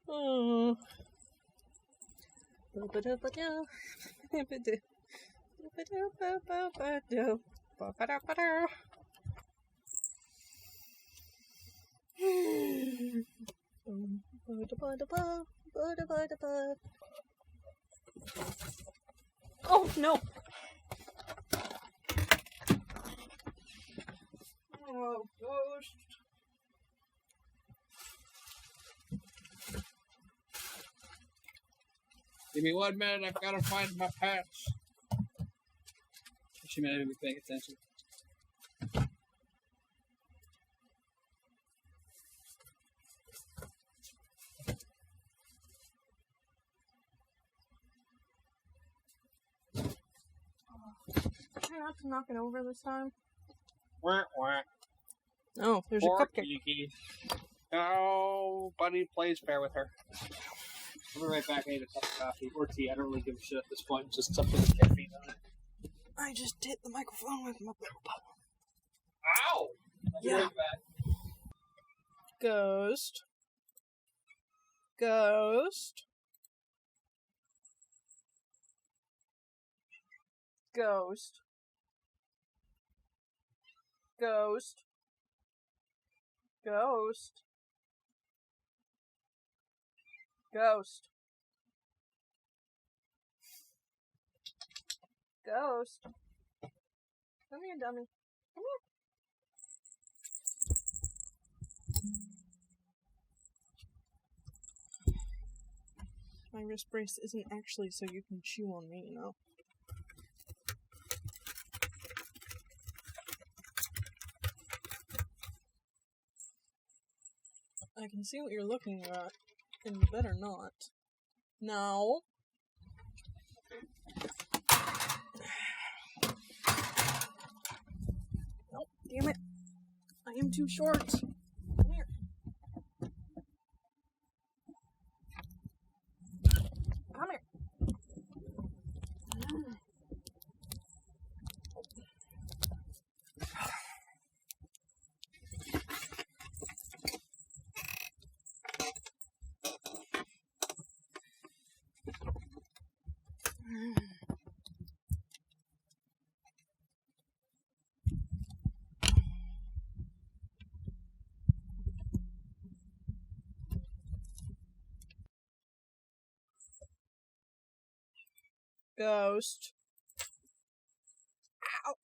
Oh. Oh no! Oh gosh. Give me 1 minute, I've got to find my patch. She might be paying attention. Try not to knock it over this time. Wah, wah. Oh, there's Poor a cupcake. Kiki. Oh, Buddy plays fair with her. I'll be right back. I need a cup of coffee or tea. I don't really give a shit at this point. Just something with caffeine on it. I just hit the microphone with my bubble. Ow! Yeah. Right back. Ghost. Ghost. Ghost. Ghost. Ghost. Ghost. Ghost. Come here, dummy. Come here. My wrist brace isn't actually so you can chew on me, you know? I can see what you're looking at, and you better not. No. Oh, damn it. I am too short. Come here. Come here. Ghost. Ow.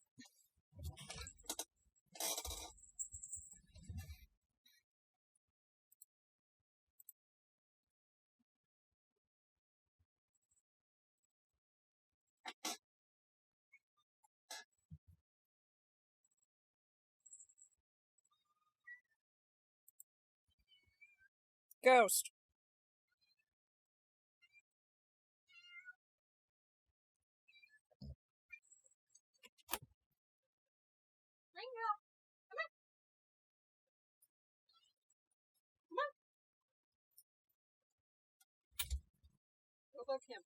Ghost. Look him.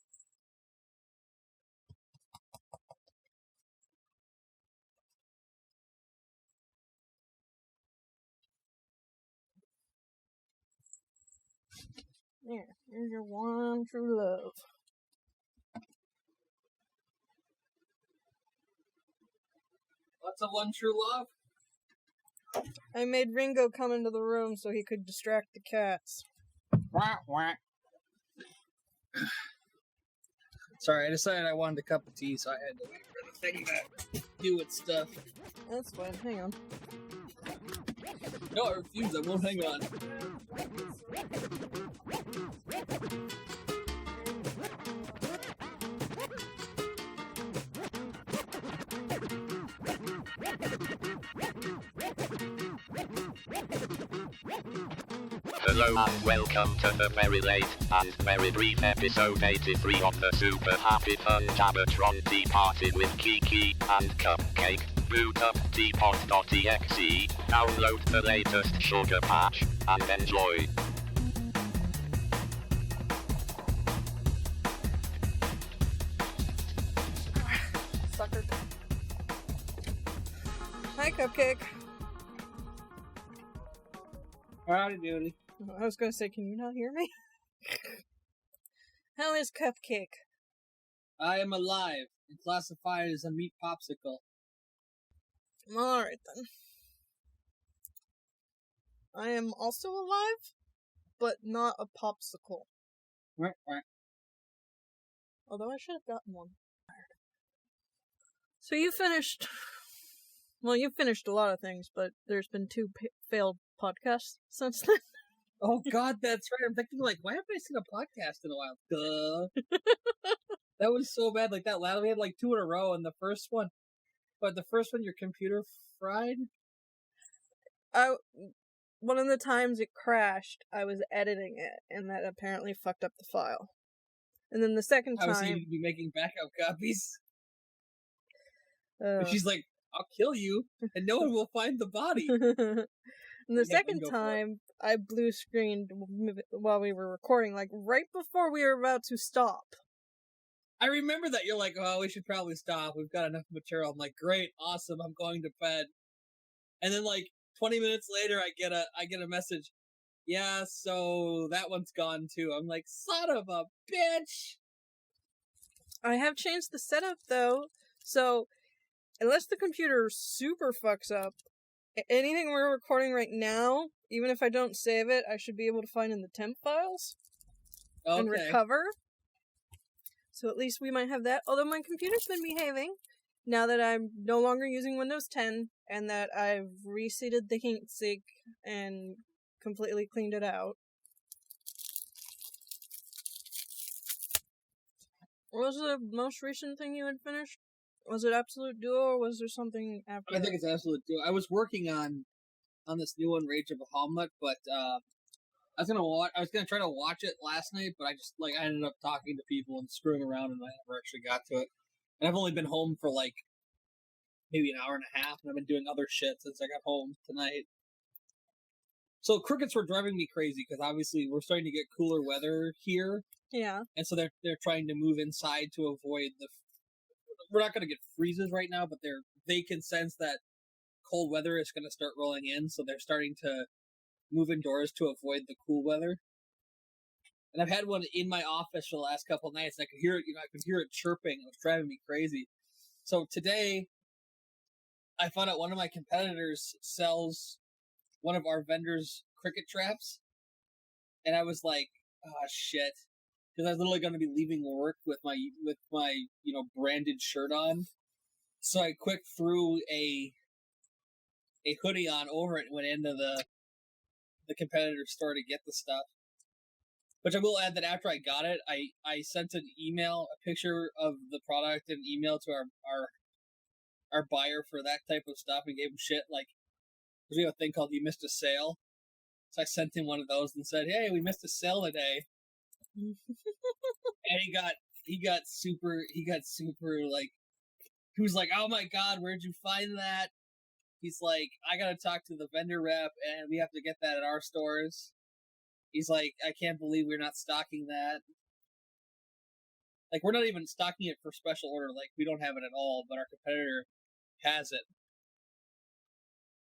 There, here's your one true love. Lots of one true love. I made Ringo come into the room so he could distract the cats. Wah, wah. Sorry, I decided I wanted a cup of tea, so I had to wait for the thing to do its stuff. That's fine, hang on. No, I refuse, I won't hang on. Hello and welcome to the very late and very brief episode 83 of the super happy fun Jabbertron tea party with Kiki and Cupcake. Boot up teapot.exe, download the latest sugar patch, and enjoy. Sucker. Hi, Cupcake. Howdy doody. I was gonna say, can you not hear me? How is Cupcake? I am alive and classified as a meat popsicle. Alright then. I am also alive, but not a popsicle. Right. Although I should have gotten one. So you finished... Well, you finished a lot of things, but there's been 2 failed podcasts since then. Oh god, that's right. I'm thinking, like, why haven't I seen a podcast in a while? Duh. That was so bad. Like, that last, we had, like, 2 in a row, and the first one, your computer fried? One of the times it crashed, I was editing it, and that apparently fucked up the file. And then the second time... I was saying you'd be making backup copies. Uh, And she's like, I'll kill you, and no one will find the body. and the second time, I blue screened while we were recording, like right before we were about to stop. I remember that. You're like, oh, we should probably stop. We've got enough material. I'm like, great, awesome, I'm going to bed. And then like 20 minutes later, I get a message. Yeah, so that one's gone too. I'm like, son of a bitch. I have changed the setup though, so unless the computer super fucks up, anything we're recording right now, even if I don't save it, I should be able to find in the temp files and recover. So at least we might have that. Although my computer's been behaving now that I'm no longer using Windows 10 and that I've reseated the heatsink and completely cleaned it out. What was the most recent thing you had finished? Was it Absolute Duo, or was there something after? I think it's Absolute Duo. I was working on this new one, Rage of a Bahamut, but I was gonna try to watch it last night, but I ended up talking to people and screwing around, and I never actually got to it. And I've only been home for like maybe an hour and a half, and I've been doing other shit since I got home tonight. So crickets were driving me crazy because obviously we're starting to get cooler weather here. Yeah. And so they're trying to move inside to avoid the. We're not going to get freezes right now, but they can sense that cold weather is going to start rolling in, so they're starting to move indoors to avoid the cool weather. And I've had one in my office for the last couple of nights, and I could hear it. I could hear it chirping. It was driving me crazy. So today, I found out one of my competitors sells one of our vendors' cricket traps, and I was like, "Oh shit." Because I was literally going to be leaving work with my branded shirt on, so I quick threw a hoodie on over it and went into the competitor store to get the stuff. Which I will add that after I got it, I sent an email, a picture of the product, and an email to our buyer for that type of stuff, and gave him shit like, because we have a thing called "You Missed a Sale," so I sent him one of those and said, "Hey, we missed a sale today." And he got super like, he was like, "Oh my god, where'd you find that?" He's like, "I gotta talk to the vendor rep and we have to get that at our stores." He's like, "I can't believe we're not stocking that. Like, we're not even stocking it for special order, like we don't have it at all, but our competitor has it.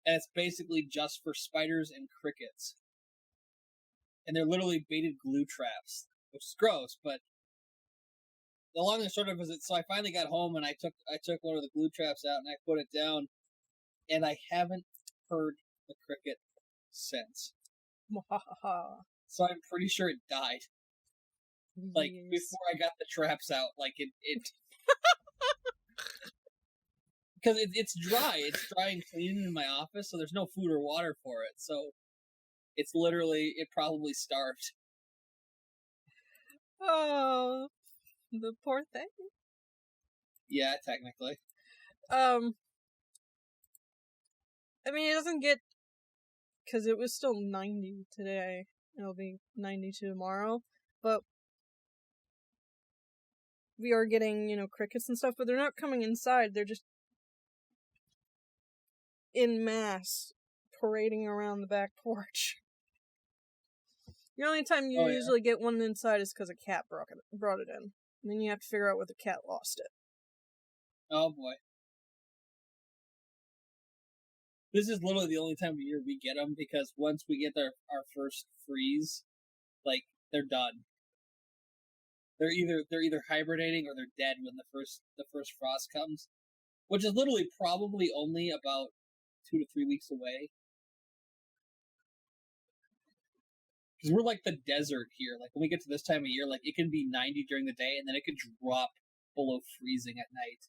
And it's basically just for spiders and crickets. And they're literally baited glue traps, which is gross, but the long and short of it is, so I finally got home and I took one of the glue traps out and I put it down, and I haven't heard the cricket since. So I'm pretty sure it died. Like, before I got the traps out, like it because it's dry and clean in my office, so there's no food or water for it, so it's literally, it probably starved. Oh, the poor thing. Yeah, technically. I mean, it doesn't get, because it was still 90 today. It'll be 92 tomorrow, but we are getting, crickets and stuff, but they're not coming inside. They're just in mass parading around the back porch. The only time you usually get one inside is because a cat brought it in. And then you have to figure out where the cat lost it. Oh boy. This is literally the only time of year we get them, because once we get our first freeze, like, they're done. They're either hibernating or they're dead when the first frost comes, which is literally probably only about 2 to 3 weeks away. Because we're like the desert here. Like, when we get to this time of year, like, it can be 90 during the day, and then it can drop below freezing at night.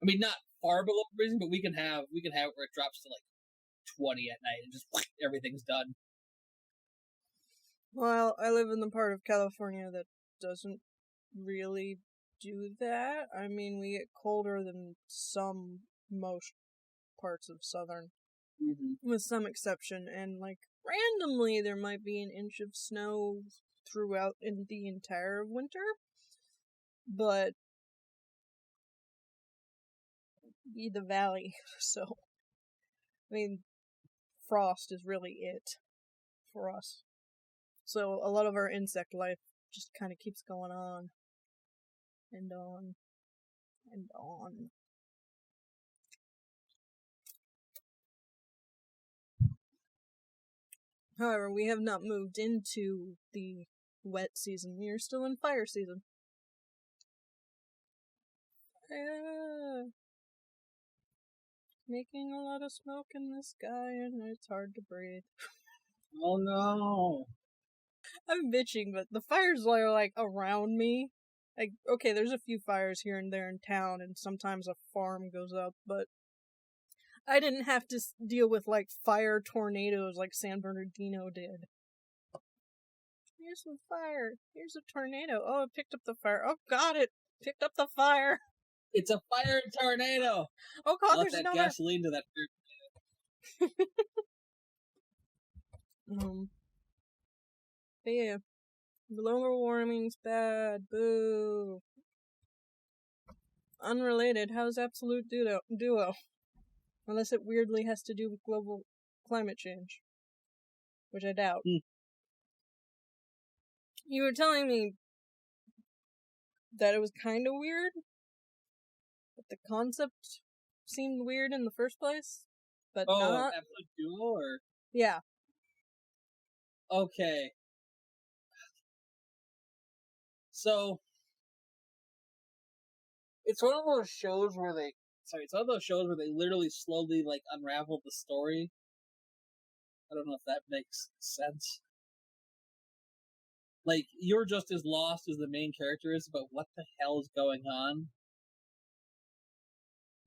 I mean, not far below freezing, but we can have where it drops to like 20 at night and just everything's done. Well, I live in the part of California that doesn't really do that. I mean, we get colder than most parts of southern, with some exception, and like randomly there might be an inch of snow throughout in the entire winter, but be the valley, so I mean, frost is really it for us. So a lot of our insect life just kind of keeps going on and on and on. However, we have not moved into the wet season. We are still in fire season. Making a lot of smoke in the sky and it's hard to breathe. Oh no. I'm bitching, but the fires are like around me. Like, okay, there's a few fires here and there in town, and sometimes a farm goes up, but I didn't have to deal with like fire tornadoes like San Bernardino did. Here's some fire. Here's a tornado. Oh, it picked up the fire. Oh, got it. Picked up the fire. It's a fire tornado. Oh god, there's that another gasoline to that fire tornado. But yeah, global warming's bad. Boo. Unrelated. How's Absolute Duo? Unless it weirdly has to do with global climate change, which I doubt. You were telling me that it was kind of weird, but the concept seemed weird in the first place, but not. Absolute Duo, or? Yeah. Okay. So, it's one of those shows where they literally slowly, like, unravel the story. I don't know if that makes sense. Like, you're just as lost as the main character is about what the hell is going on.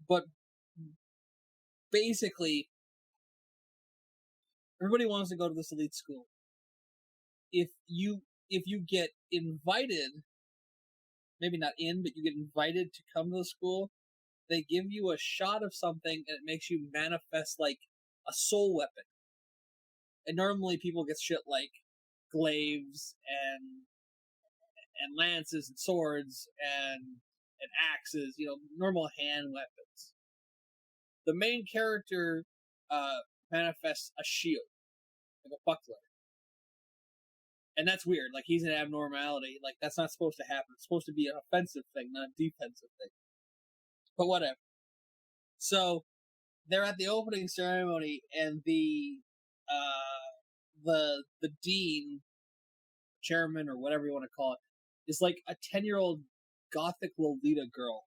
But, basically, everybody wants to go to this elite school. If you get invited, maybe not in, but you get invited to come to the school, they give you a shot of something and it makes you manifest like a soul weapon. And normally people get shit like glaives and lances and swords and axes, normal hand weapons. The main character manifests a shield, like a buckler. And that's weird. Like, he's an abnormality. Like, that's not supposed to happen. It's supposed to be an offensive thing, not a defensive thing. But whatever. So, they're at the opening ceremony, and the dean, chairman, or whatever you want to call it, is like a 10-year-old gothic Lolita girl.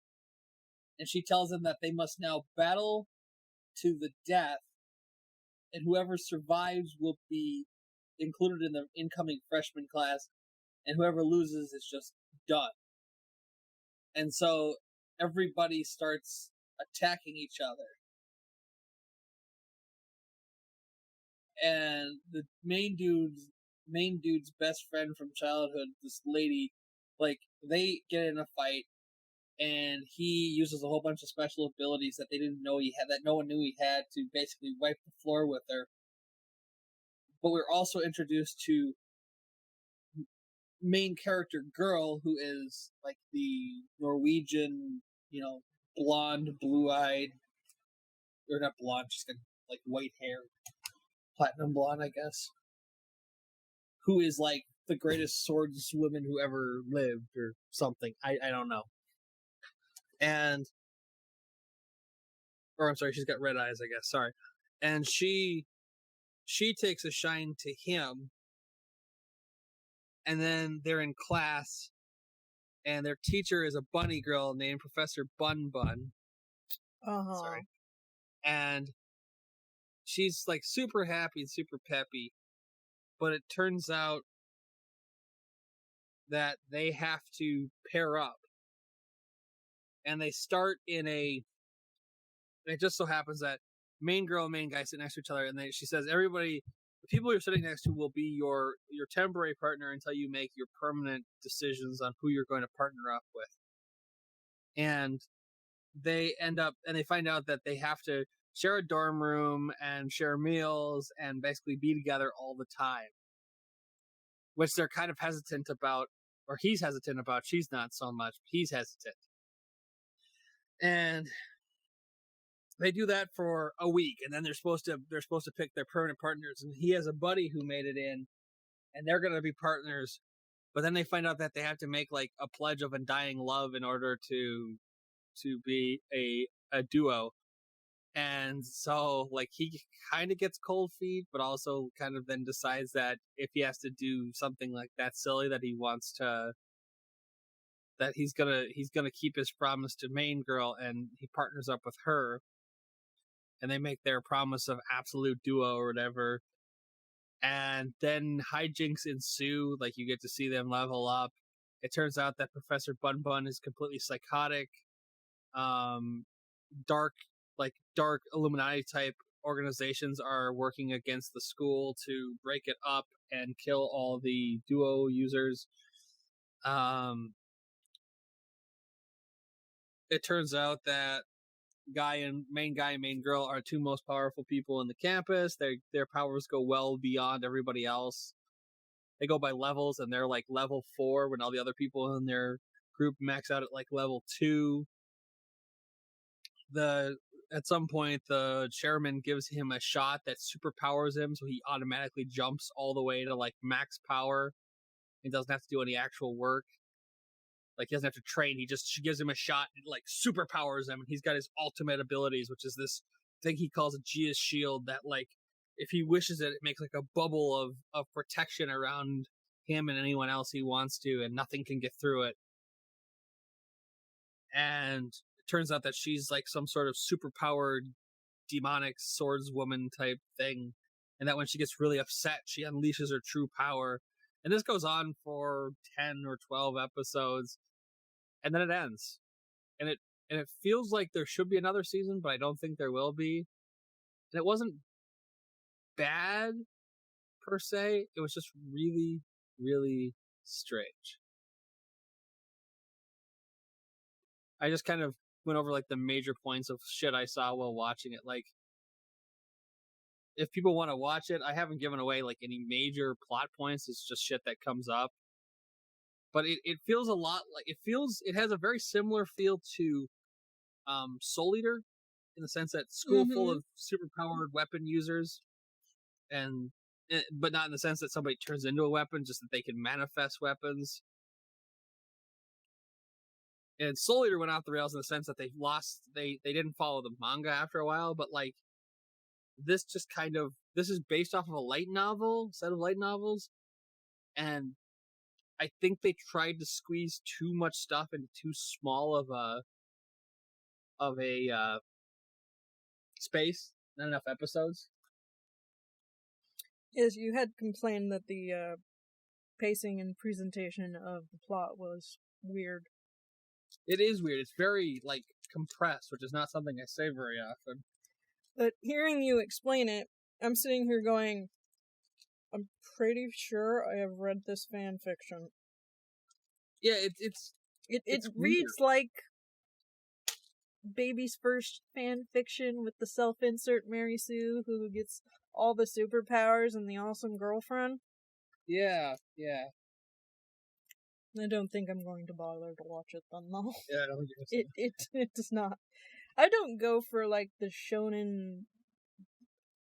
And she tells them that they must now battle to the death, and whoever survives will be included in the incoming freshman class, and whoever loses is just done. And so everybody starts attacking each other. And the main dude's best friend from childhood, this lady, like, they get in a fight, and he uses a whole bunch of special abilities that they didn't know he had, that no one knew he had, to basically wipe the floor with her. But we're also introduced to main character girl, who is like the Norwegian, blonde, blue-eyed, or not blonde, she's got like white hair, platinum blonde, I guess, who is like the greatest swordswoman who ever lived, or something. I don't know. And or I'm sorry, she's got red eyes, I guess. Sorry, and she takes a shine to him, and then they're in class, and their teacher is a bunny girl named Professor Bun Bun. Sorry, and she's like super happy and super peppy, but it turns out that they have to pair up, and they start in a. It just so happens that main girl and main guy sit next to each other, and she says, "Everybody, the people you're sitting next to will be your temporary partner until you make your permanent decisions on who you're going to partner up with." And they end up, and they find out that they have to share a dorm room and share meals and basically be together all the time, which they're kind of hesitant about, or he's hesitant about. She's not so much. He's hesitant, and they do that for a week, and then they're supposed to pick their permanent partners. And he has a buddy who made it in, and they're going to be partners. But then they find out that they have to make like a pledge of undying love in order to be a duo. And so like he kind of gets cold feet, but also kind of then decides that if he has to do something like that silly, that he wants to, that he's gonna keep his promise to main girl, and he partners up with her. And they make their promise of absolute duo or whatever. And then hijinks ensue, like you get to see them level up. It turns out that Professor Bun Bun is completely psychotic. Dark Illuminati type organizations are working against the school to break it up and kill all the duo users. It turns out that main guy and main girl are two most powerful people in the campus. Their powers go well beyond everybody else. They go by levels, and they're like level 4 when all the other people in their group max out at like level 2. At some point, the chairman gives him a shot that superpowers him, so he automatically jumps all the way to like max power. He doesn't have to do any actual work. Like, he doesn't have to train. She gives him a shot and, like, superpowers him. And he's got his ultimate abilities, which is this thing he calls a Geas shield that, like, if he wishes it, it makes, like, a bubble of protection around him and anyone else he wants to, and nothing can get through it. And it turns out that she's, like, some sort of superpowered demonic swordswoman type thing. And that when she gets really upset, she unleashes her true power. And this goes on for 10 or 12 episodes. And then it ends. And it feels like there should be another season, but I don't think there will be. And it wasn't bad, per se. It was just really, really strange. I just kind of went over, like, the major points of shit I saw while watching it. Like, if people want to watch it, I haven't given away, like, any major plot points. It's just shit that comes up. But it feels a lot like, it has a very similar feel to Soul Eater, in the sense that school full of superpowered weapon users, but not in the sense that somebody turns into a weapon, just that they can manifest weapons. And Soul Eater went off the rails in the sense that they didn't follow the manga after a while, but like, this is based off of a set of light novels, and I think they tried to squeeze too much stuff into too small of a space, not enough episodes. Yes, you had complained that the pacing and presentation of the plot was weird. It is weird. It's very, like, compressed, which is not something I say very often. But hearing you explain it, I'm sitting here going, I'm pretty sure I have read this fan fiction. Yeah, it reads like baby's first fan fiction with the self-insert Mary Sue who gets all the superpowers and the awesome girlfriend. Yeah. I don't think I'm going to bother to watch it then, though. Yeah, I don't think it does not. I don't go for, like, the shonen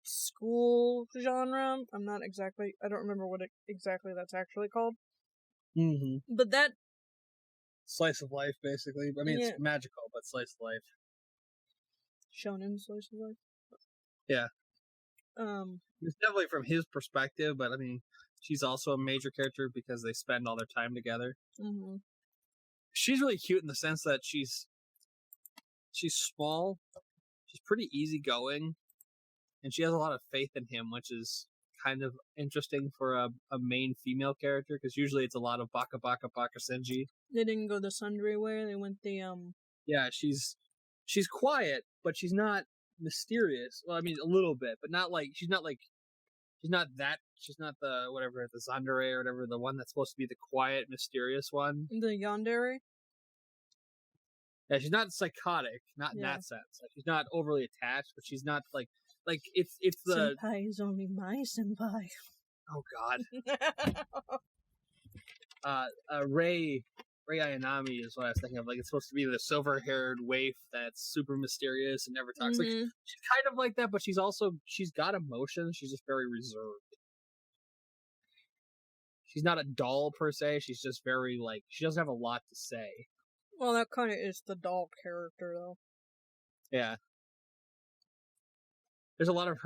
school genre. I don't remember what exactly that's actually called. Mm-hmm. But that... Slice of life, basically. I mean, It's magical, but slice of life. shonen slice of life. Yeah. It's definitely from his perspective, but I mean, she's also a major character because they spend all their time together. Mm-hmm. She's really cute in the sense that she's small, she's pretty easygoing, and she has a lot of faith in him, which is kind of interesting for a main female character, because usually it's a lot of baka baka baka senji. They didn't go the sundry way. They went the Yeah, she's quiet, but she's not mysterious. Well, I mean, a little bit, but not like she's not the whatever, the tsundere or whatever, the one that's supposed to be the quiet, mysterious one. The yandere. Yeah, she's not psychotic, not in that sense. Like, she's not overly attached, but she's not like it's the senpai is only my senpai. Oh God. Rei Ayanami is what I was thinking of. Like, it's supposed to be the silver-haired waif that's super mysterious and never talks. Mm-hmm. Like, she's kind of like that, but she's got emotions. She's just very reserved. She's not a doll per se. She's just very she doesn't have a lot to say. Well, that kind of is the doll character, though. Yeah. There's a lot of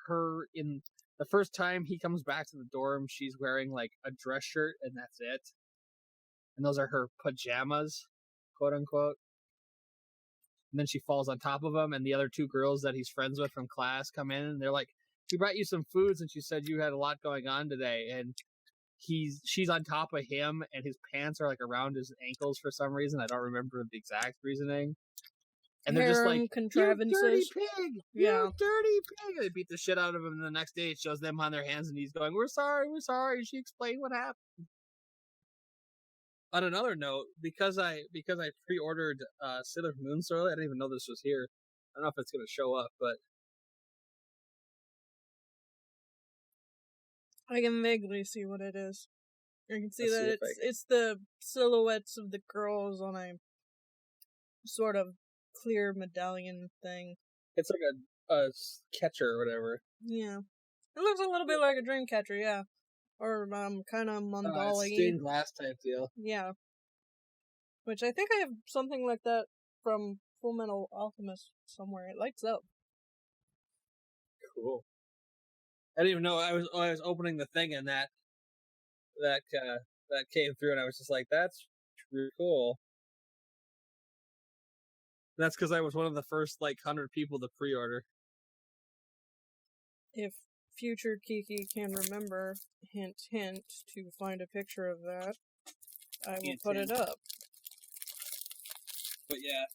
her in the first time he comes back to the dorm. She's wearing a dress shirt, and that's it. And those are her pajamas, quote unquote. And then she falls on top of him, and the other two girls that he's friends with from class come in, and they're like, "We brought you some foods, and she said you had a lot going on today." And she's on top of him, and his pants are around his ankles for some reason. I don't remember the exact reasoning. And they're just like, contrivances. "You dirty pig! Yeah. You dirty pig!" They beat the shit out of him, and the next day it shows them on their hands, and he's going, we're sorry. She explained what happened. On another note, because I pre-ordered Sailor Moon Soil, I didn't even know this was here. I don't know if it's going to show up, but I can vaguely see what it is. I can see Let's that it's the silhouettes of the girls on a sort of clear medallion thing. It's like a catcher or whatever. Yeah. It looks a little bit like a dream catcher, yeah. Or kind of mandala-y. Stained glass type deal. Yeah. Which I think I have something like that from Full Metal Alchemist somewhere. It lights up. Cool. I didn't even know I was opening the thing, and that came through, and I was just like, that's really cool. That's because I was one of the first 100 people to pre-order. If future Kiki can remember, hint, hint, to find a picture of that, I will put it up. But yeah,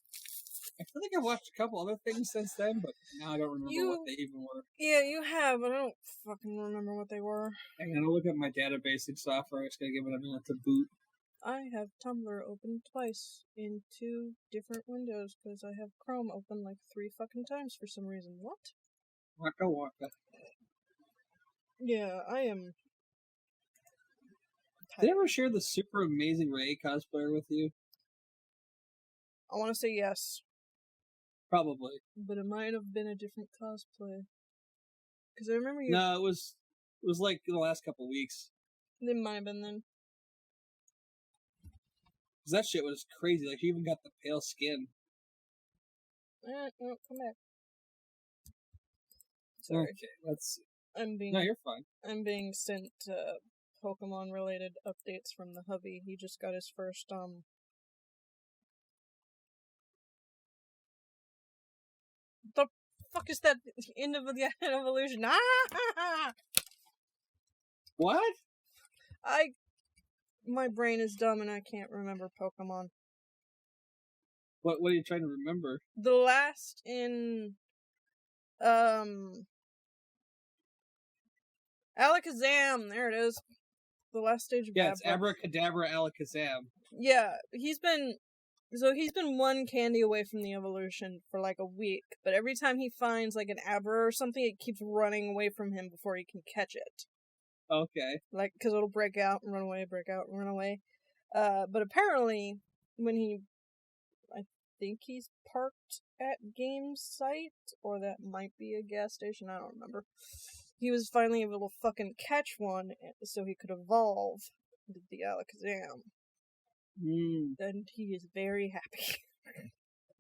I feel like I've watched a couple other things since then, but now I don't remember what they even were. Yeah, you have, but I don't fucking remember what they were. I'm gonna look at my database software. I'm just gonna give it a minute to boot. I have Tumblr open twice in 2 different windows because I have Chrome open 3 fucking times for some reason. What? Waka waka. Yeah, I am. Did I ever share the super amazing Ray cosplayer with you? I want to say yes. Probably. But it might have been a different cosplay. Because I remember you. No, it was in the last couple weeks. It might have been then. Because that shit was crazy. She even got the pale skin. No, come back. Sorry. Okay, let's see. No, you're fine. I'm being sent Pokemon-related updates from the hubby. He just got his first, The fuck is that end of the evolution? Ah! What? My brain is dumb and I can't remember Pokemon. What are you trying to remember? The last in, Alakazam, there it is. The last stage of it's Abracadabra Alakazam. Yeah, he's been one candy away from the evolution for a week, but every time he finds an Abra or something, it keeps running away from him before he can catch it. Okay. Because it'll break out and run away, break out and run away. But apparently, when I think he's parked at Game's site, or that might be a gas station, I don't remember. He was finally able to fucking catch one, so he could evolve the Alakazam. And he is very happy.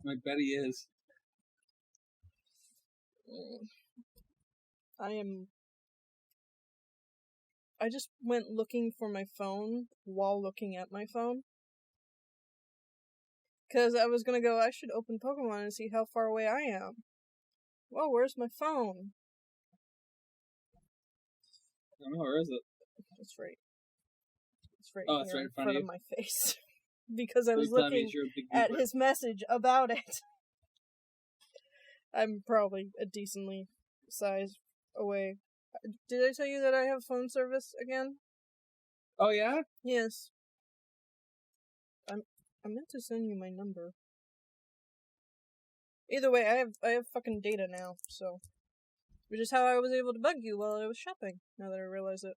I bet he is. I just went looking for my phone while looking at my phone. Because I was gonna go, I should open Pokemon and see how far away I am. Whoa, where's my phone? I don't know, where is it? It's right. It's right Oh, here it's right in in front front of of my face. Because I So was you tell me looking you're a big at goober. his message about it. I'm probably a decently sized away. Did I tell you that I have phone service again? Oh, yeah? Yes. I meant to send you my number. Either way, I have fucking data now, so. Which is how I was able to bug you while I was shopping, now that I realize it.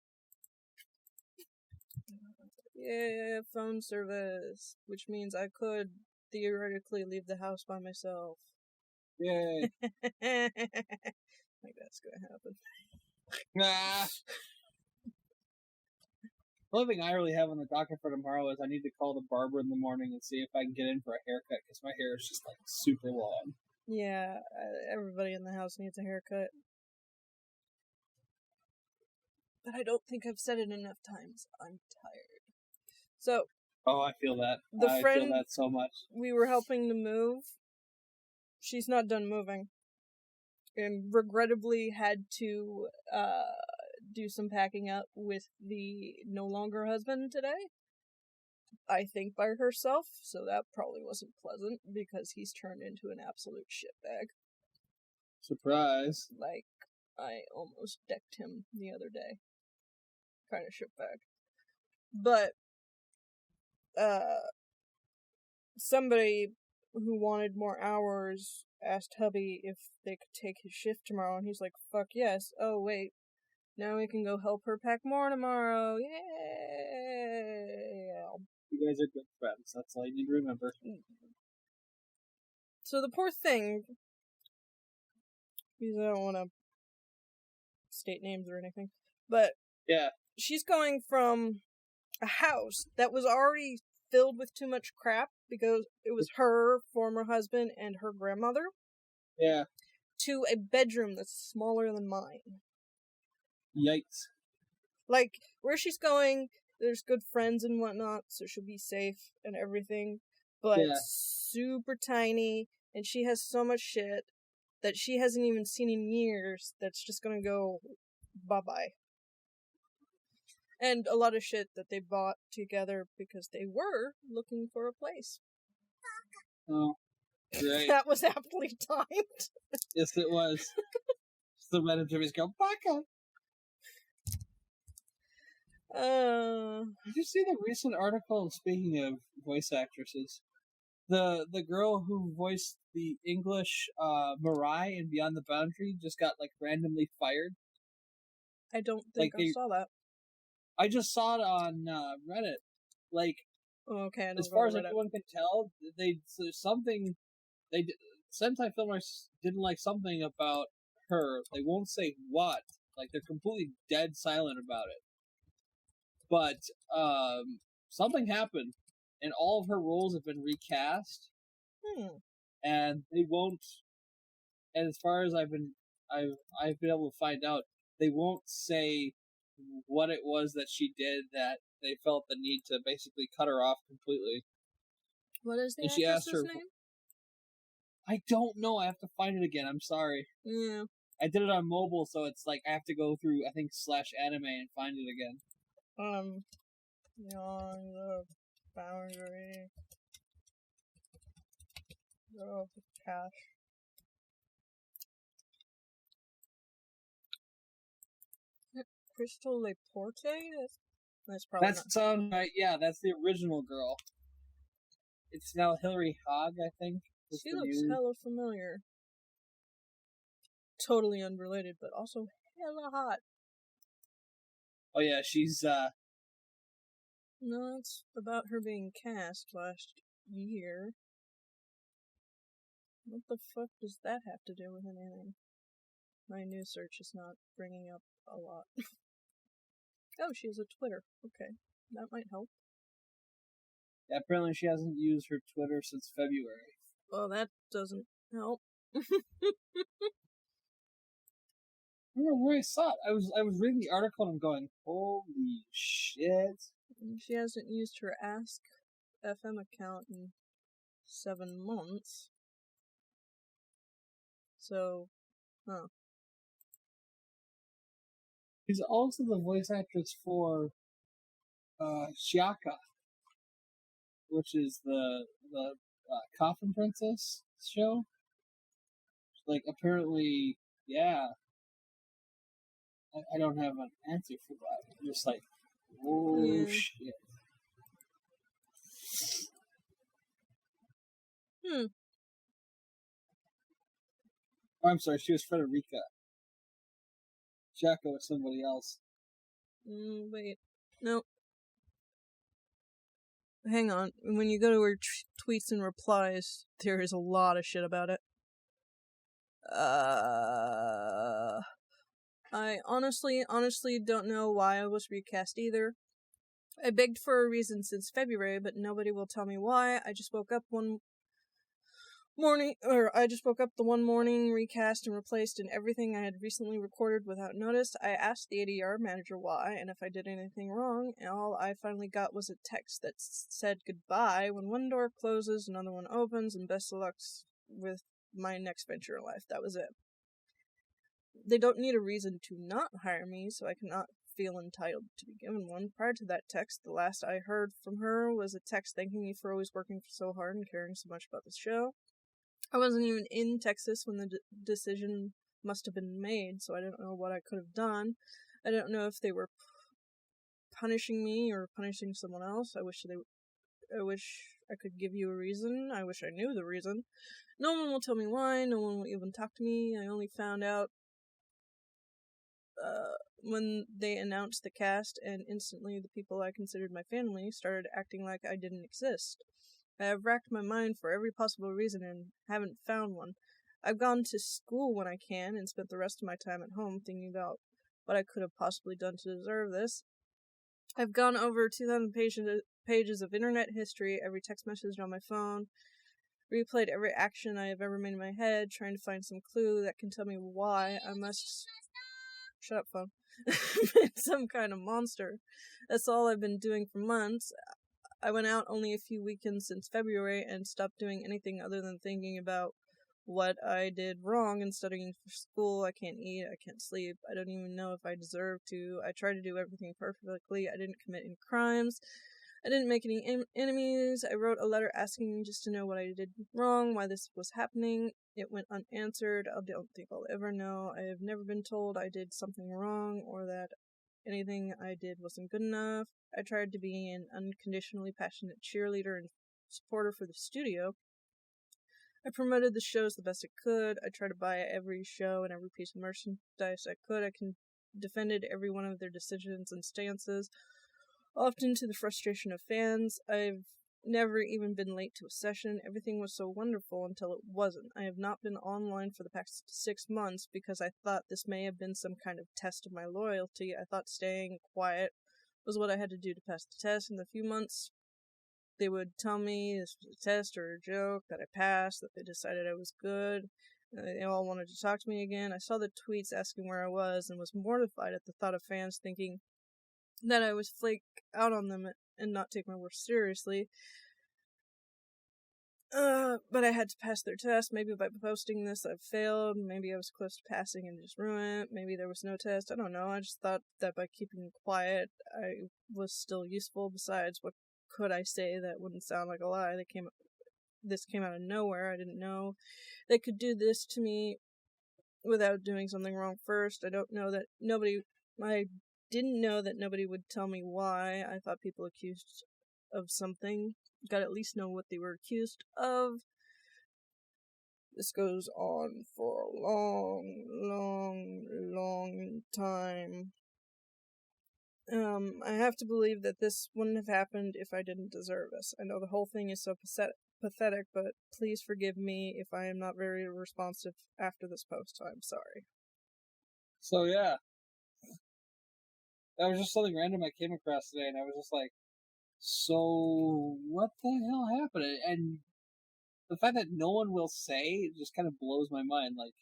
Yeah, phone service. Which means I could theoretically leave the house by myself. Yay. Like that's gonna happen. Ah. The only thing I really have on the docket for tomorrow is I need to call the barber in the morning and see if I can get in for a haircut, because my hair is just, like, super long. Yeah, everybody in the house needs a haircut. But I don't think I've said it enough times. I'm tired. So. Oh, I feel that. I feel that so much. We were helping to move. She's not done moving. And regrettably had to, do some packing up with the no longer husband today. I think by herself, so that probably wasn't pleasant, because he's turned into an absolute shitbag. Surprise. Like, I almost decked him the other day. Kind of shitbag. But, somebody who wanted more hours asked hubby if they could take his shift tomorrow, and he's like, fuck yes. Oh, wait. Now we can go help her pack more tomorrow. Yay! You guys are good friends. That's all you need to remember. So the poor thing, because I don't want to state names or anything, but yeah, she's going from a house that was already filled with too much crap because it was her former husband and her grandmother. Yeah. To a bedroom that's smaller than mine. Yikes. Like, where she's going, there's good friends and whatnot, so she'll be safe and everything, but super tiny, and she has so much shit that she hasn't even seen in years that's just gonna go bye-bye. And a lot of shit that they bought together because they were looking for a place. Oh, great. That was aptly timed. Yes, it was. The relatives go, Baka! Did you see the recent article, speaking of voice actresses? The girl who voiced the English Mirai in Beyond the Boundary just got, like, randomly fired. I don't think I saw that. I just saw it on Reddit. Like, okay, as far as anyone can tell, Sentai filmers didn't like something about her. They won't say what. Like, they're completely dead silent about it. But something happened, and all of her roles have been recast. And they won't. And as far as I've been able to find out, they won't say what it was that she did that they felt the need to basically cut her off completely. What is the actress's name? I don't know. I have to find it again. I'm sorry. Yeah. I did it on mobile, so it's like I have to go through, I think, /anime and find it again. Beyond the Boundary. Oh, cash. Crystal Leporte? That's probably That's sound right. Yeah, that's the original girl. It's now Hilary Hogg, I think. She looks hella familiar. Totally unrelated, but also hella hot. Oh yeah, she's No, it's about her being cast last year. What the fuck does that have to do with anything? My news search is not bringing up a lot. Oh, she has a Twitter. Okay, that might help. Yeah, apparently she hasn't used her Twitter since February. Well, that doesn't help. remember where I saw it. I was reading the article and I'm going, holy shit. She hasn't used her Ask FM account in 7 months. So, huh. She's also the voice actress for Shiaka, which is the Coffin Princess show. Like, apparently, yeah. I don't have an answer for that. I'm just like, oh shit. Oh, I'm sorry, she was Frederica. Shiaka was somebody else. Wait. No. Hang on. When you go to her tweets and replies, there is a lot of shit about it. I honestly don't know why I was recast either. I begged for a reason since February, but nobody will tell me why. I just woke up the one morning, recast and replaced in everything I had recently recorded without notice. I asked the ADR manager why, and if I did anything wrong, and all I finally got was a text that said goodbye. When one door closes, another one opens, and best of luck with my next venture in life. That was it. They don't need a reason to not hire me, so I cannot feel entitled to be given one. Prior to that text, the last I heard from her was a text thanking me for always working so hard and caring so much about the show. I wasn't even in Texas when the decision must have been made, so I don't know what I could have done. I don't know if they were punishing me or punishing someone else. I wish I could give you a reason. I wish I knew the reason. No one will tell me why. No one will even talk to me. I only found out when they announced the cast, and instantly the people I considered my family started acting like I didn't exist. I have racked my mind for every possible reason and haven't found one. I've gone to school when I can and spent the rest of my time at home thinking about what I could have possibly done to deserve this. I've gone over 2,000 pages of internet history, every text message on my phone, replayed every action I have ever made in my head, trying to find some clue that can tell me why I must... Shut up, phone. Some kind of monster. That's all I've been doing for months. I went out only a few weekends since February and stopped doing anything other than thinking about what I did wrong and studying for school. I can't eat, I can't sleep, I don't even know if I deserve to. I tried to do everything perfectly. I didn't commit any crimes. I didn't make any enemies. I wrote a letter asking just to know what I did wrong, why this was happening. It went unanswered. I don't think I'll ever know. I have never been told I did something wrong or that anything I did wasn't good enough. I tried to be an unconditionally passionate cheerleader and supporter for the studio. I promoted the shows the best I could. I tried to buy every show and every piece of merchandise I could. I defended every one of their decisions and stances, often to the frustration of fans. I've never even been late to a session. Everything was so wonderful until it wasn't. I have not been online for the past 6 months because I thought this may have been some kind of test of my loyalty. I thought staying quiet was what I had to do to pass the test. In the few months they would tell me this was a test or a joke, that I passed, that they decided I was good, and they all wanted to talk to me again. I saw the tweets asking where I was and was mortified at the thought of fans thinking that I was flake out on them and not take my work seriously. But I had to pass their test. Maybe by posting this I've failed. Maybe I was close to passing and just ruined it. Maybe there was no test. I don't know. I just thought that by keeping quiet I was still useful. Besides, what could I say that wouldn't sound like a lie? This came out of nowhere. I didn't know they could do this to me without doing something wrong first. I didn't know that nobody would tell me why. I thought people accused of something got at least know what they were accused of. This goes on for a long time. I have to believe that this wouldn't have happened if I didn't deserve this. I know the whole thing is so pathetic, but please forgive me if I am not very responsive after this post. I'm sorry. So yeah, that was just something random I came across today, and I was just like, so what the hell happened? And the fact that no one will say just kind of blows my mind. Like,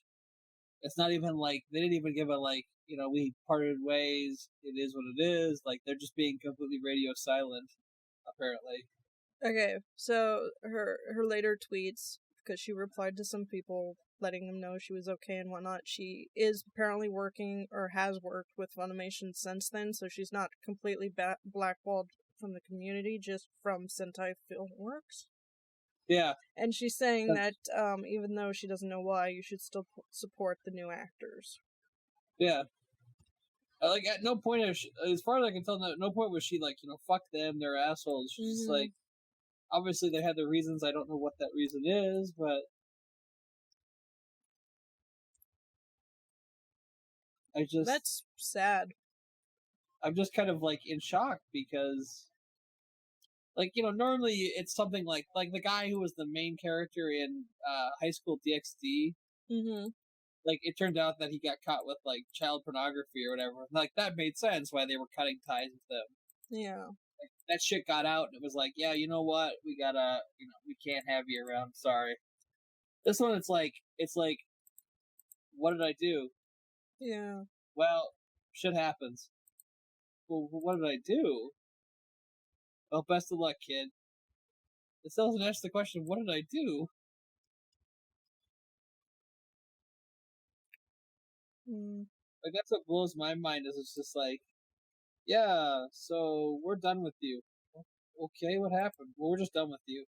It's not even like they didn't even give a like, we parted ways. It is what it is. Like they're just being completely radio silent, apparently. Okay, so her later tweets, because she replied to some people letting them know she was okay and whatnot. She is apparently working or has worked with Funimation since then, so she's not completely blackballed from the community, just from Sentai Filmworks. Yeah. And she's saying that even though she doesn't know why, you should still support the new actors. Yeah. Like, at no point, as far as I can tell, at no point was she like, fuck them, they're assholes. She's just like, obviously they had their reasons. I don't know what that reason is, but that's sad. I'm just kind of like in shock because, like, normally it's something like the guy who was the main character in High School DxD. Mm-hmm. Like, it turned out that he got caught with like child pornography or whatever. Like, that made sense why they were cutting ties with them. Yeah. Like, that shit got out, and it was like, yeah, you know what? We gotta, we can't have you around. Sorry. This one, it's like, what did I do? Yeah. Well, shit happens. Well, what did I do? Well, best of luck, kid. It still doesn't answer the question, what did I do? Like, that's what blows my mind, is it's just like, yeah, so we're done with you. Okay, what happened? Well, we're just done with you.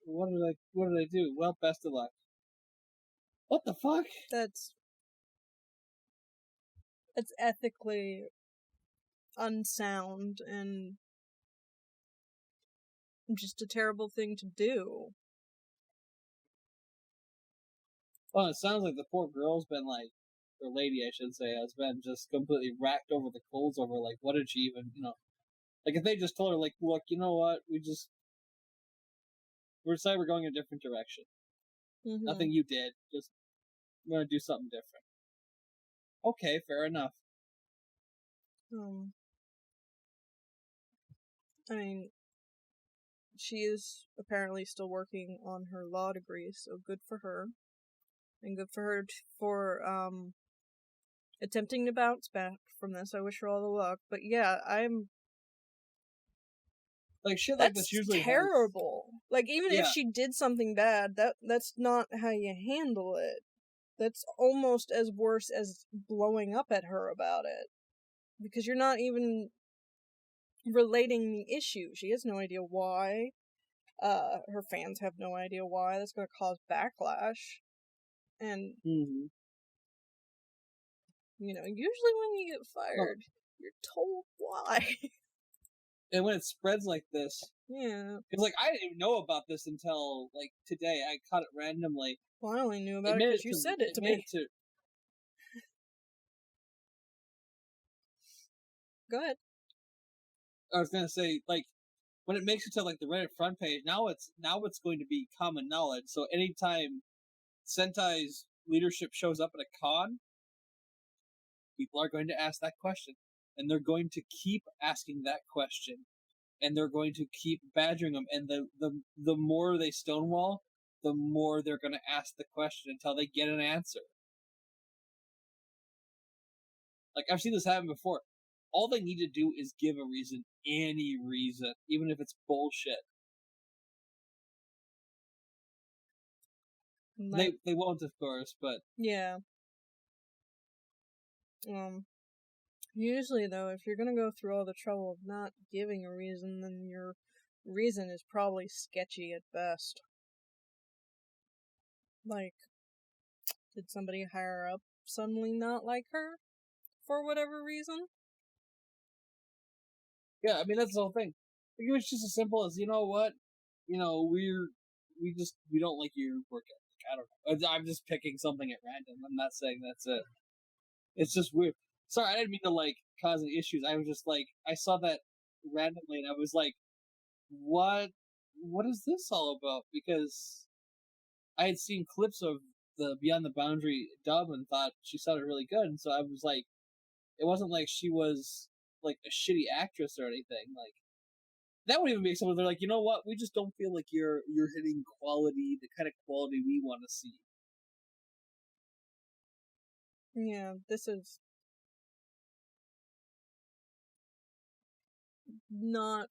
What did I do? Well, best of luck. What the fuck? That's ethically unsound and just a terrible thing to do. Well, it sounds like the poor girl's been like, or lady, I should say, has been just completely racked over the coals over, like, what did she even, like, if they just told her, like, look, you know what, we decided we're going a different direction. Mm-hmm. Nothing you did, just, we're gonna do something different. Okay, fair enough. I mean, she is apparently still working on her law degree, so good for her. And good for her for attempting to bounce back from this. I wish her all the luck. But yeah, I'm like, shit like this usually terrible. Like, even if she did something bad, that's not how you handle it. That's almost as worse as blowing up at her about it. Because you're not even relating the issue. She has no idea why. Her fans have no idea why. That's going to cause backlash. And, usually when you get fired, you're told why. And when it spreads like this, yeah. It's like, I didn't even know about this until, like, today. I caught it randomly. Well, I only knew about it because you said it to me. Go ahead. I was gonna say, like, when it makes it to, like, the Reddit front page, now it's going to be common knowledge. So anytime Sentai's leadership shows up at a con, people are going to ask that question. And they're going to keep asking that question. And they're going to keep badgering them. And the more they stonewall, the more they're going to ask the question until they get an answer. Like, I've seen this happen before. All they need to do is give a reason, any reason, even if it's bullshit. They won't, of course, but... Yeah. Usually, though, if you're gonna go through all the trouble of not giving a reason, then your reason is probably sketchy at best. Like, did somebody higher up suddenly not like her? For whatever reason? Yeah, I mean, that's the whole thing. It was just as simple as, you know what? We don't like your work ethic. I don't know. I'm just picking something at random. I'm not saying that's it. It's just weird. Sorry, I didn't mean to, like, cause any issues. I was just, like, I saw that randomly, and I was like, what is this all about? Because I had seen clips of the Beyond the Boundary dub and thought she sounded really good, and so I was like, it wasn't like she was, like, a shitty actress or anything. Like, that would even make someone, they're like, you know what, we just don't feel like you're hitting quality, the kind of quality we want to see. Yeah, this is not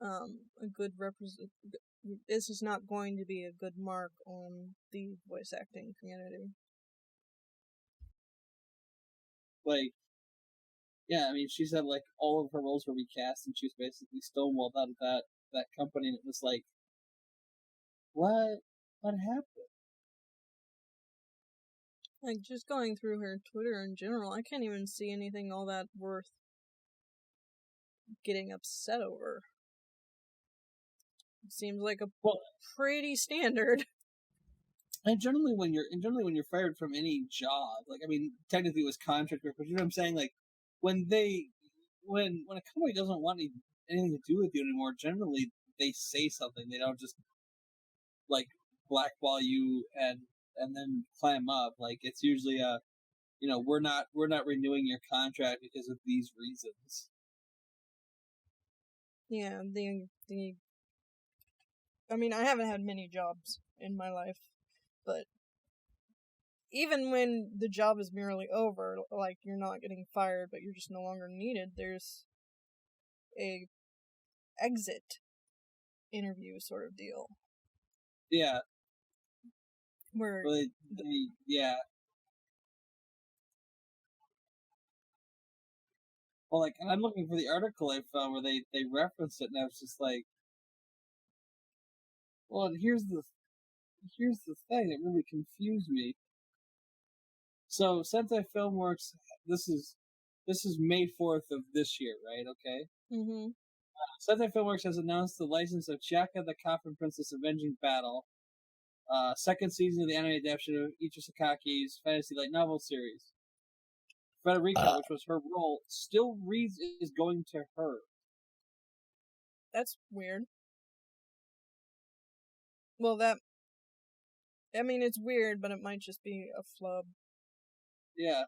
a good this is not going to be a good mark on the voice acting community. Like, yeah, I mean, she said, like, all of her roles were recast, and she was basically stonewalled out of that company, and it was like, what happened? Like, just going through her Twitter in general, I can't even see anything all that worth getting upset over. It seems like a pretty standard. And generally when you're fired from any job, like, I mean, technically it was contract work, but you know what I'm saying? Like, when a company doesn't want anything to do with you anymore, generally they say something. They don't just, like, blackball you and then clam up. Like, it's usually we're not renewing your contract because of these reasons. Yeah, I mean, I haven't had many jobs in my life, but even when the job is merely over, like, you're not getting fired, but you're just no longer needed, there's a exit interview sort of deal. Yeah. Where yeah. Well, like, and I'm looking for the article I found where they referenced it, and I was just like, well, here's the thing that really confused me. So, Sentai Filmworks, this is May 4th of this year, right? Okay. Mm-hmm. Sentai Filmworks has announced the license of Chaka the Coffin Princess Avenging Battle, second season of the anime adaptation of Ichi Sakaki's fantasy light novel series. Frederica, which was her role, still reads is going to her. That's weird. Well, I mean, it's weird, but it might just be a flub. Yeah.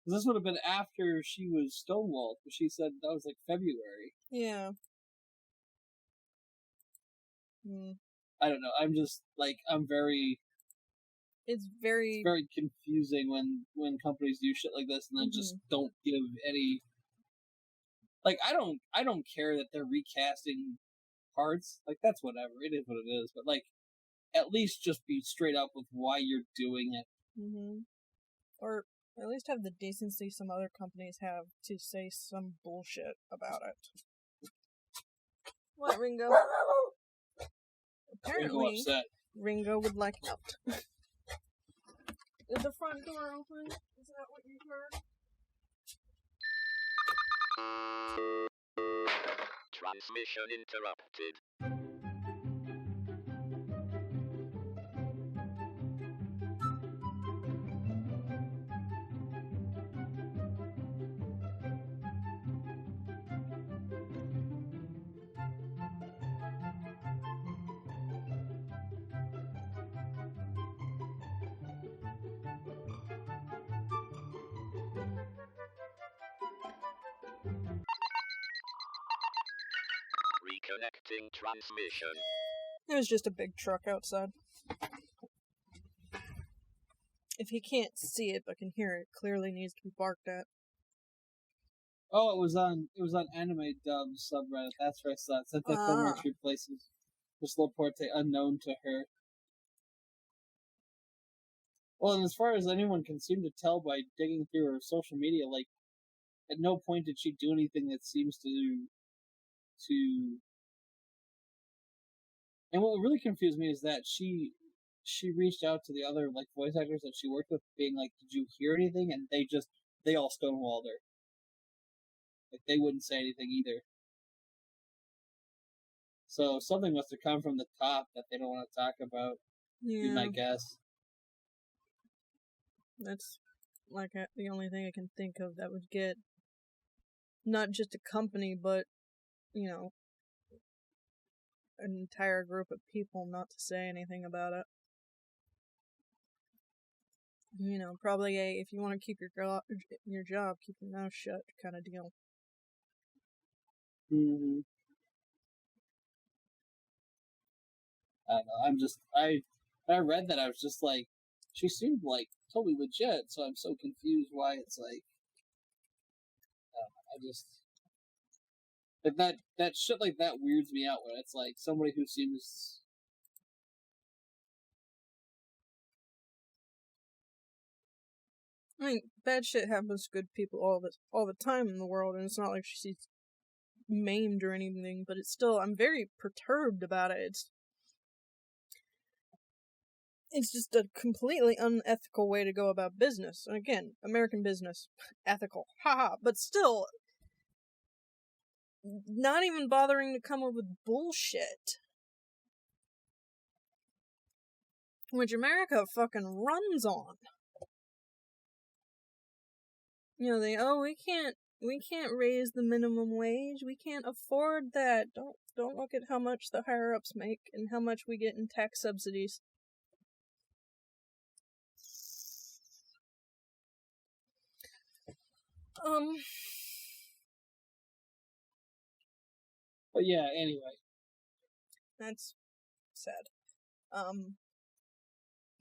This would have been after she was stonewalled, but she said that was like February. Yeah. I don't know. I'm just, like, It's very confusing when companies do shit like this and then just don't give any. Like, I don't care that they're recasting parts. Like, that's whatever. It is what it is. But, like, at least just be straight up with why you're doing it. Mm-hmm. Or at least have the decency some other companies have to say some bullshit about it. What, Ringo? Apparently, Ringo would like out. Is the front door open? Is that what you heard? Transmission interrupted. Reconnecting transmission. It was just a big truck outside. If he can't see it but can hear it, clearly needs to be barked at. Oh, it was on Anime Dub subreddit. That's where I saw it. Sentai Filmworks replaces Slow Porte unknown to her. Well, and as far as anyone can seem to tell by digging through her social media, like, at no point did she do anything that seems to. And what really confused me is that she reached out to the other, like, voice actors that she worked with, being like, "Did you hear anything?" And they all stonewalled her. Like, they wouldn't say anything either. So something must have come from the top that they don't want to talk about. Yeah. Be my guess. That's like the only thing I can think of that would get not just a company, but, you know, an entire group of people not to say anything about it. You know, probably if you want to keep your job, keep your mouth shut kind of deal. Mm-hmm. I don't know. I read that. I was just like, she seemed like totally legit. So I'm so confused why it's like, I just like that shit like that weirds me out. When it's like somebody who seems. I mean, bad shit happens to good people all the time in the world, and it's not like she's maimed or anything, but it's still, I'm very perturbed about it. It's just a completely unethical way to go about business. And again, American business, ethical, haha, but still, not even bothering to come up with bullshit. Which America fucking runs on. You know, we can't raise the minimum wage. We can't afford that. Don't look at how much the higher ups make and how much we get in tax subsidies. But yeah, anyway. That's sad.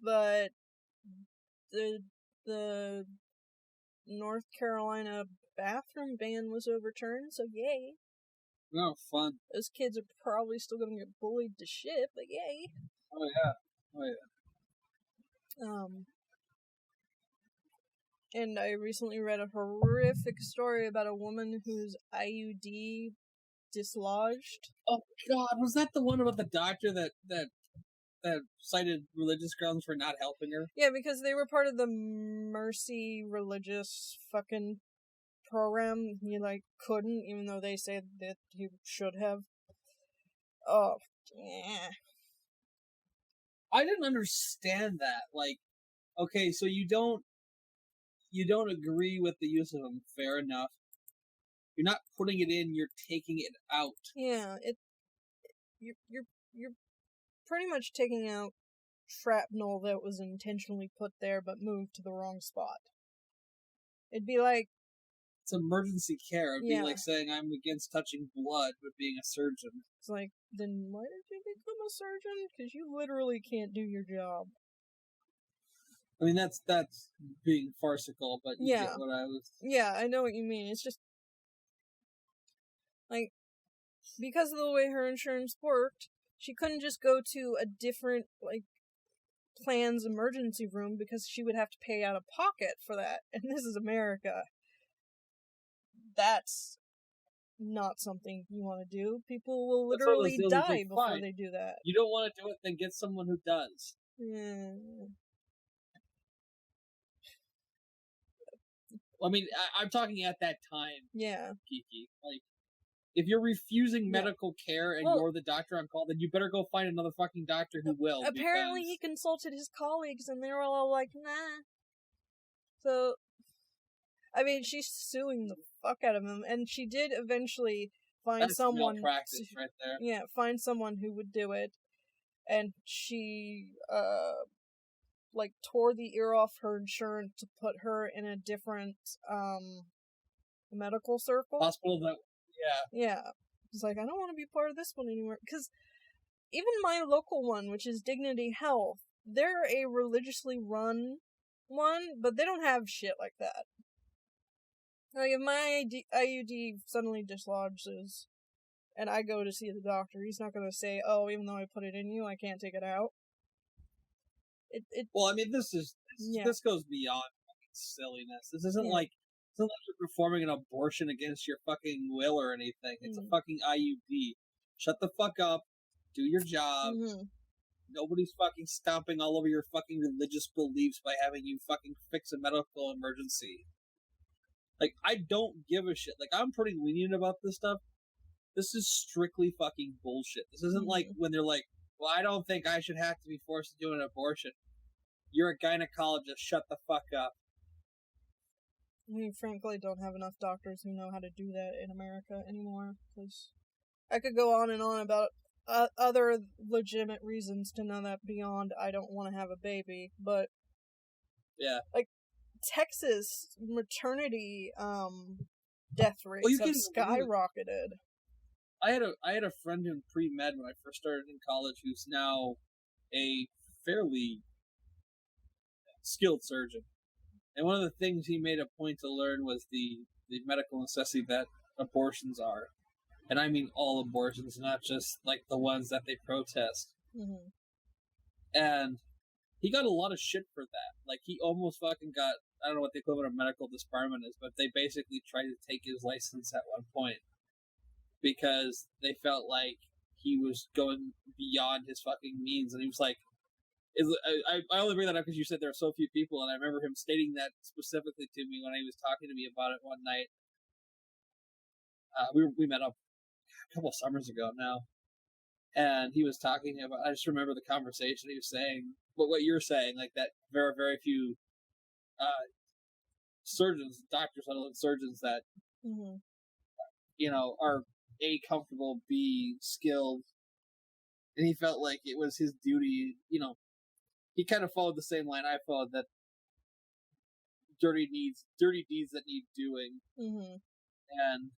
But the North Carolina bathroom ban was overturned, so yay. Oh, fun. Those kids are probably still gonna get bullied to shit, but yay. Oh yeah. And I recently read a horrific story about a woman whose IUD dislodged. Oh god, was that the one about the doctor that cited religious grounds for not helping her? Yeah, because they were part of the Mercy religious fucking program. He, couldn't, even though they said that he should have. Oh, yeah. I didn't understand that. Like, okay, so you don't agree with the use of them, fair enough. You're not putting it in, you're taking it out. Yeah, you're pretty much taking out shrapnel that was intentionally put there but moved to the wrong spot. It'd be like... It's emergency care. It'd be like saying I'm against touching blood but being a surgeon. It's like, then why did you become a surgeon? Because you literally can't do your job. I mean, that's being farcical, but you get what I was... Yeah, I know what you mean. It's just... Like, because of the way her insurance worked, she couldn't just go to a different, plan's emergency room because she would have to pay out of pocket for that. And this is America. That's not something you want to do. People will literally die before they do that. You don't want to do it, then get someone who does. Yeah. I mean, I'm talking at that time. Yeah. Kiki. Like, if you're refusing medical care and you're the doctor on call, then you better go find another fucking doctor who will. Apparently he consulted his colleagues and they were all like, nah. So, I mean, she's suing the fuck out of him, and she did eventually find someone... malpractice right there. Yeah, find someone who would do it, and she, tore the ear off her insurance to put her in a different, medical circle. Hospital that... Yeah. Yeah. It's like, I don't want to be part of this one anymore. Because even my local one, which is Dignity Health, they're a religiously run one, but they don't have shit like that. Like, if my IUD suddenly dislodges, and I go to see the doctor, he's not going to say, oh, even though I put it in you, I can't take it out. Well, I mean, this goes beyond fucking silliness. This isn't like you're performing an abortion against your fucking will or anything. It's a fucking IUD. Shut the fuck up. Do your job. Mm-hmm. Nobody's fucking stomping all over your fucking religious beliefs by having you fucking fix a medical emergency. Like, I don't give a shit. Like, I'm pretty lenient about this stuff. This is strictly fucking bullshit. This isn't like when they're like, well, I don't think I should have to be forced to do an abortion. You're a gynecologist. Shut the fuck up. We frankly don't have enough doctors who know how to do that in America anymore. Because I could go on and on about other legitimate reasons to know that beyond I don't want to have a baby. But, yeah. Like, Texas maternity death rates have skyrocketed. I had a friend in pre-med when I first started in college who's now a fairly skilled surgeon. And one of the things he made a point to learn was the medical necessity that abortions are. And I mean all abortions, not just like the ones that they protest. Mm-hmm. And he got a lot of shit for that. Like, he almost fucking got, I don't know what the equivalent of medical disbarment is, but they basically tried to take his license at one point because they felt like he was going beyond his fucking means. And he was like, I only bring that up because you said there are so few people, and I remember him stating that specifically to me when he was talking to me about it one night. We met up a couple of summers ago now, and he was talking about, I just remember the conversation he was saying, but what you're saying, like that very, very few surgeons, doctors, let alone surgeons that, Mm-hmm. you know, are A, comfortable, B, skilled, and he felt like it was his duty, you know, he kind of followed the same line I followed, that dirty deeds that need doing. Mm-hmm. And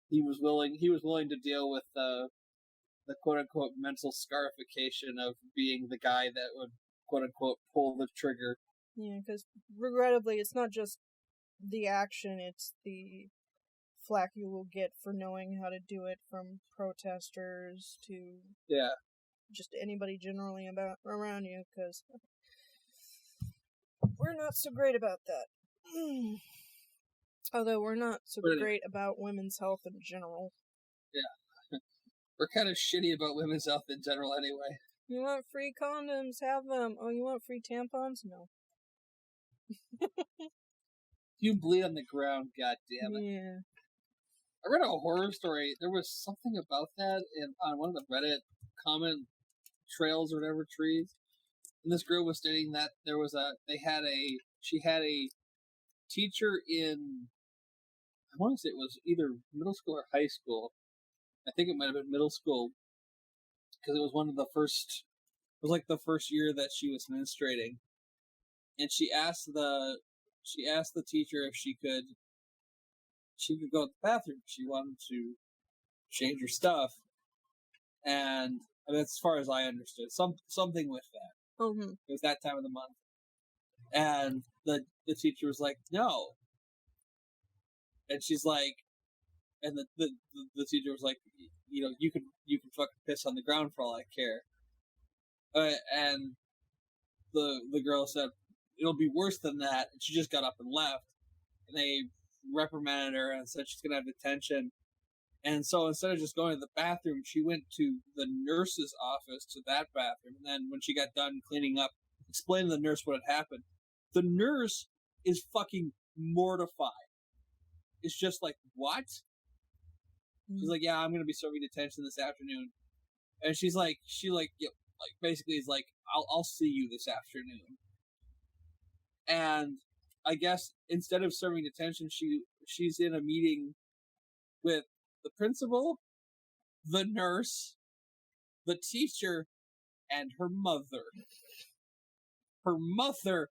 he was willing to deal with the quote unquote mental scarification of being the guy that would quote unquote pull the trigger. Yeah, because regrettably, it's not just the action; it's the flack you will get for knowing how to do it from protesters to just anybody generally around you. Because we're not so great about that. Although we're not so great about women's health in general. Yeah. We're kind of shitty about women's health in general anyway. You want free condoms? Have them. Oh, you want free tampons? No. You bleed on the ground, goddammit. Yeah. I read a horror story. There was something about that on one of the Reddit comment trails or whatever trees. And this girl was stating that she had a teacher in, I want to say it was either middle school or high school. I think it might have been middle school, because it was like the first year that she was menstruating, and she asked the teacher if she could go to the bathroom. She wanted to change her stuff, and I mean, that's as far as I understood, something with that. Mm-hmm. It was that time of the month, and the teacher was like, no, and she's like, and the teacher was like, you know, you can fucking piss on the ground for all I care. And the girl said, it'll be worse than that. And she just got up and left. And they reprimanded her and said she's going to have detention. And so instead of just going to the bathroom, she went to the nurse's office to that bathroom. And then when she got done cleaning up, explained to the nurse what had happened. The nurse is fucking mortified. It's just like, what? She's like, yeah, I'm going to be serving detention this afternoon. And she basically is like, I'll see you this afternoon. And I guess instead of serving detention, she's in a meeting with the principal, the nurse, the teacher, and her mother. Her mother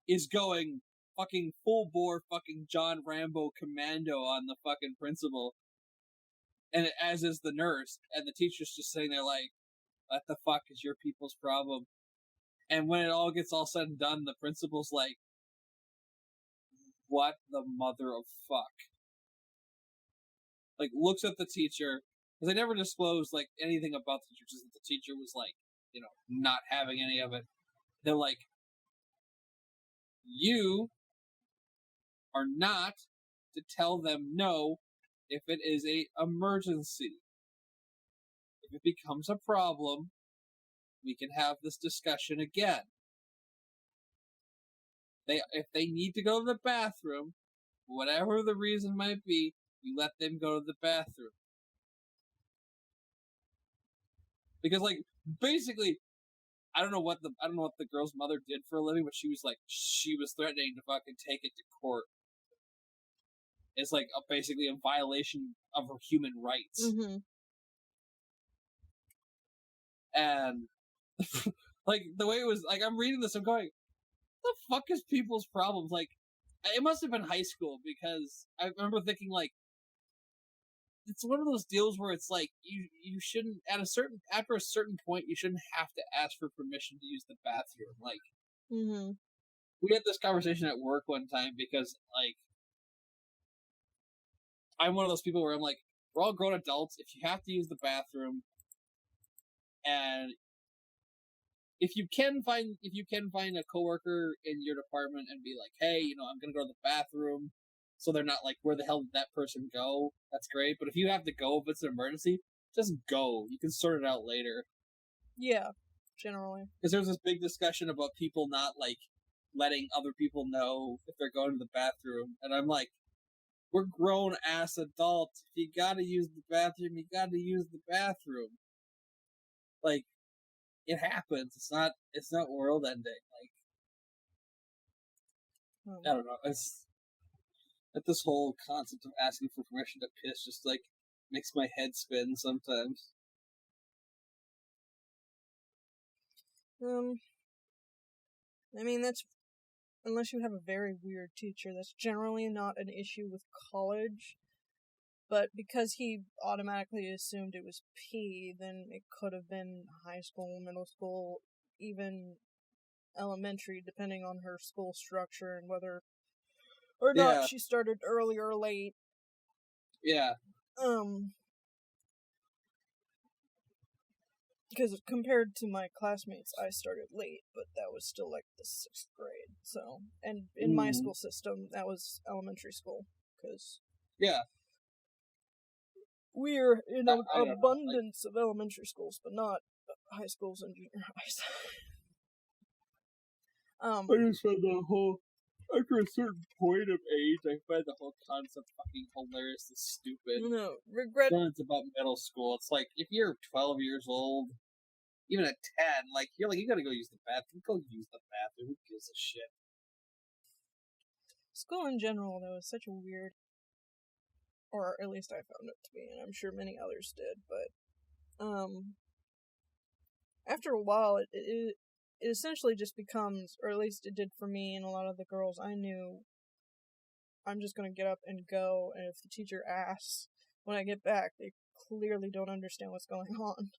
is going fucking full bore fucking John Rambo commando on the fucking principal. And as is the nurse, and the teacher's just sitting there like, what the fuck is your people's problem? And when it all gets all said and done, the principal's like, what the mother of fuck? Like, looks at the teacher, because they never disclosed, like, anything about the teacher, just that the teacher was, like, you know, not having any of it. They're like, you are not to tell them no if it is a emergency. If it becomes a problem, we can have this discussion again. If they need to go to the bathroom, whatever the reason might be, you let them go to the bathroom. Because, like, basically, I don't know what the girl's mother did for a living, but she was threatening to fucking take it to court. It's like basically a violation of her human rights. Mm-hmm. And like the way it was, like, I'm reading this, I'm going, what the fuck is people's problems? Like, it must have been high school, because I remember thinking, like, it's one of those deals where it's like you shouldn't after a certain point you shouldn't have to ask for permission to use the bathroom. Like, Mm-hmm. We had this conversation at work one time because, like, I'm one of those people where I'm like, we're all grown adults. If you have to use the bathroom, and if you can find a coworker in your department and be like, hey, I'm gonna go to the bathroom, so they're not like, where the hell did that person go? That's great. But if you have to go, if it's an emergency, just go. You can sort it out later. Yeah, generally. Because there's this big discussion about people not, like, letting other people know if they're going to the bathroom. And I'm like, we're grown-ass adults. If you gotta use the bathroom, you gotta use the bathroom. Like, it happens. It's not world-ending. Like, I don't know. It's that this whole concept of asking for permission to piss just, like, makes my head spin sometimes. I mean, that's, unless you have a very weird teacher, that's generally not an issue with college. But because he automatically assumed it was P, then it could have been high school, middle school, even elementary, depending on her school structure and whether or not she started early or late. Yeah. Because compared to my classmates, I started late, but that was still like the 6th grade. So, and in my school system, that was elementary school. Because we're in an abundance of elementary schools, but not high schools and junior highs. I just find after a certain point of age, I find the whole concept fucking hilarious and stupid. No, regret. Then it's about middle school. It's like, if you're 12 years old, even at 10, like, you're like, you gotta go use the bathroom. Go use the bathroom. Who gives a shit? School in general, though, is such a weird, or at least I found it to be, and I'm sure many others did, but, after a while, it essentially just becomes, or at least it did for me and a lot of the girls I knew, I'm just gonna get up and go, and if the teacher asks when I get back, they clearly don't understand what's going on.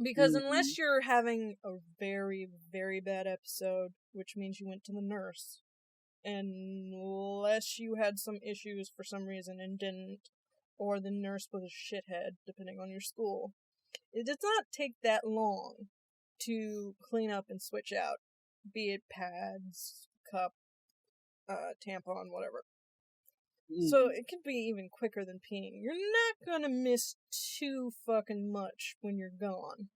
Because unless you're having a very, very bad episode, which means you went to the nurse, unless you had some issues for some reason and didn't, or the nurse was a shithead, depending on your school, it does not take that long to clean up and switch out, be it pads, cup, tampon, whatever. So it could be even quicker than peeing. You're not gonna miss too fucking much when you're gone.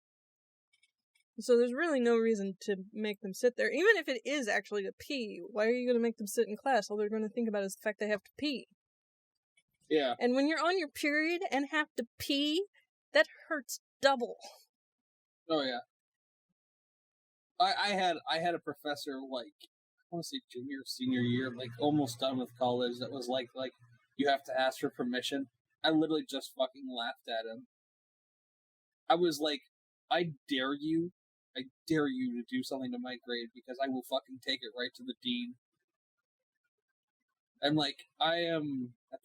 So there's really no reason to make them sit there. Even if it is actually a pee, why are you gonna make them sit in class? All they're gonna think about is the fact they have to pee. Yeah. And when you're on your period and have to pee, that hurts double. Oh yeah. I had a professor, like, I want to say junior, senior year, like, almost done with college, that was like, you have to ask for permission. I literally just fucking laughed at him. I was like, I dare you to do something to my grade, because I will fucking take it right to the dean. And, like, I am, at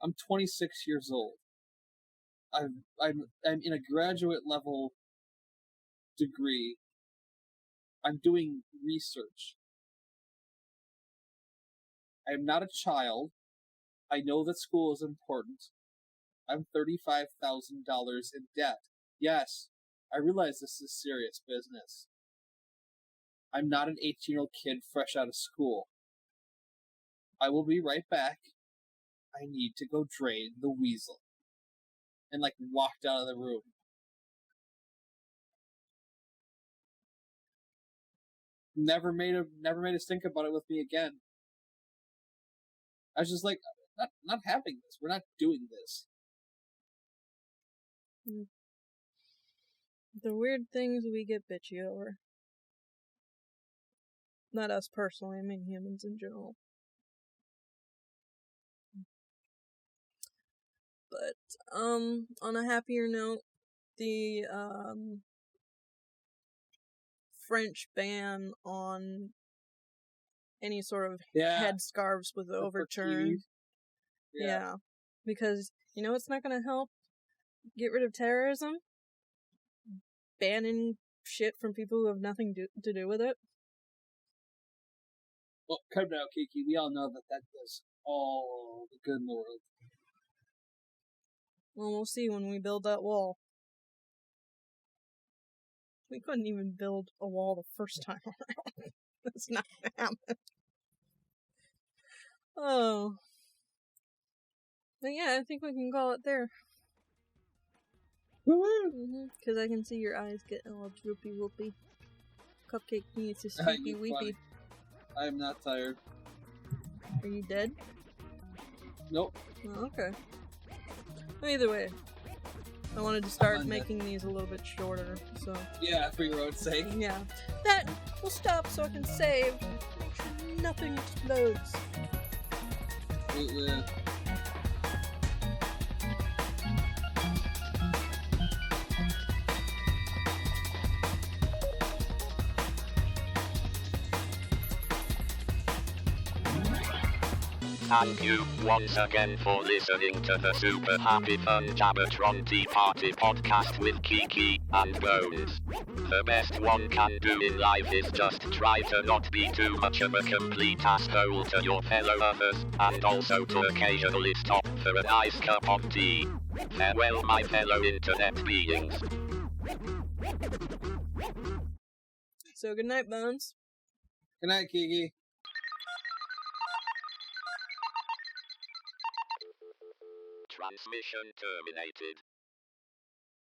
I'm 26 years old. I'm in a graduate level degree. I'm doing research. I am not a child. I know that school is important. I'm $35,000 in debt. Yes, I realize this is serious business. I'm not an 18-year-old kid fresh out of school. I will be right back. I need to go drain the weasel. And, like, walked out of the room. Never made us think about it with me again. I was just like, not having this. We're not doing this. The weird things we get bitchy over. Not us personally, I mean humans in general. But, on a happier note, the, French ban on any sort of headscarves was overturned. Yeah. Because, you know what's not gonna help get rid of terrorism? Banning shit from people who have nothing to do with it. Well, come now, Kiki. We all know that does all the good in the world. Well, we'll see when we build that wall. We couldn't even build a wall the first time around. That's not gonna happen. Oh. But yeah, I think we can call it there. Woo-hoo! Because I can see your eyes getting all droopy whoopy. Cupcake needs to sleepy weepy. I'm not tired. Are you dead? Nope. Oh, okay. Well, either way, I wanted to start making these a little bit shorter, so... Yeah, for your own sake. Yeah. That will stop so I can save. Make sure nothing explodes. Thank you once again for listening to the super happy fun Jabbertron Tea Party podcast with Kiki and Bones. The best one can do in life is just try to not be too much of a complete asshole to your fellow others, and also to occasionally stop for a nice cup of tea. Farewell, my fellow internet beings. So good night, Bones. Good night, Kiki. Transmission terminated.